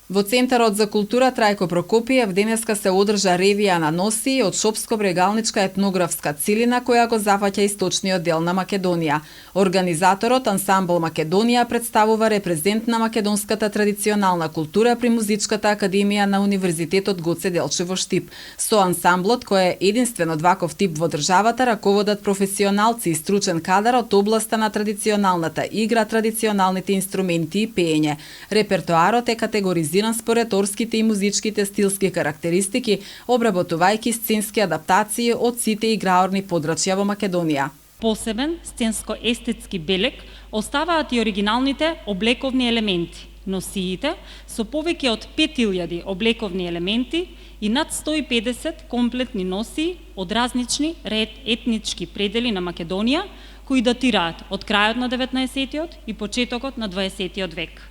Во Центарот за култура Трајко Прокопиев денеска се одржа ревија на носии од шопско-брегалничка етнографска целина која го зафаќа источниот дел на Македонија. Организаторот Ансамбл Македонија представува репрезент на македонската традиционална култура при Музичката академија на Универзитетот Гоце Делчев во Штип. Со ансамблот, кој е единствен од ваков тип во државата, раководат професионалци и стручен кадар од областа на традиционалната игра, традиционалните инструменти и пеење. Репертоарот е категоризиран според орските и музичките стилски карактеристики, обработувајќи сценски адаптации од сите играорни подрачја во Македонија. Посебен сценско-естетски белег оставаат и оригиналните облековни елементи, носиите со повеќе од 5000 облековни елементи и над 150 комплетни носии од различни етнички предели на Македонија, кои датираат од крајот на 19-тиот и почетокот на 20-тиот век.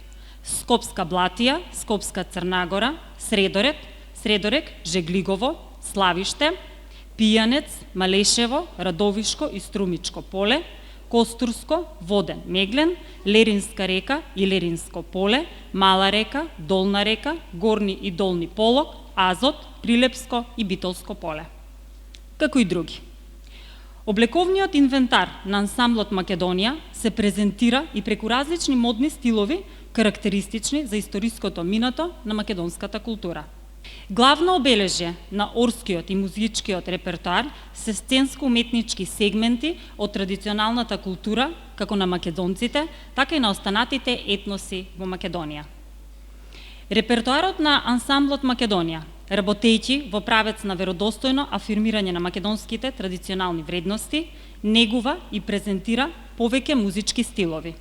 Скопска Блатија, Скопска Црнагора, Средорек, Жеглигово, Славиште, Пијанец, Малешево, Радовишко и Струмичко поле, Костурско, Воден, Меглен, Леринска река и Леринско поле, Мала река, Долна река, Горни и Долни полог, Азот, Прилепско и Битолско поле. Како и други. Облековниот инвентар на ансамблот Македонија се презентира и преку различни модни стилови, карактеристични за историското минато на македонската култура. Главно обележје на орскиот и музичкиот репертоар се сценско-уметнички сегменти од традиционалната култура, како на македонците, така и на останатите етноси во Македонија. Репертоарот на ансамблот Македонија, работејќи во правец на веродостојно афирмирање на македонските традиционални вредности, негува и презентира повеќе музички стилови.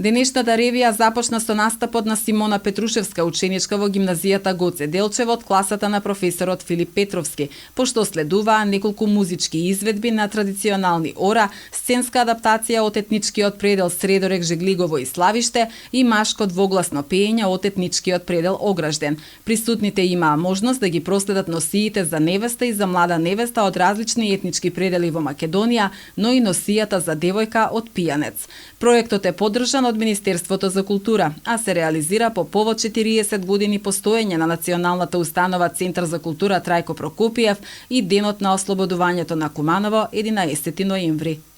Денешната ревија започна со настапот на Симона Петрушевска, ученичка во гимназијата Гоце Делчево од класата на професорот Филип Петровски, пошто следуваа неколку музички изведби на традиционални ора, сценска адаптација од етничкиот предел Средорек, Жеглигово и Славиште и машко двогласно пеење од етничкиот предел Огражден. Присутните имаа можност да ги проследат носиите за невеста и за млада невеста од различни етнички предели во Македонија, но и носијата за девојка од Пијанец. Проектот е поддржан од Министерството за култура, а се реализира по повод 40 години постоење на националната установа Центар за култура Трајко Прокопиев и денот на ослободувањето на Куманово 11 ноември.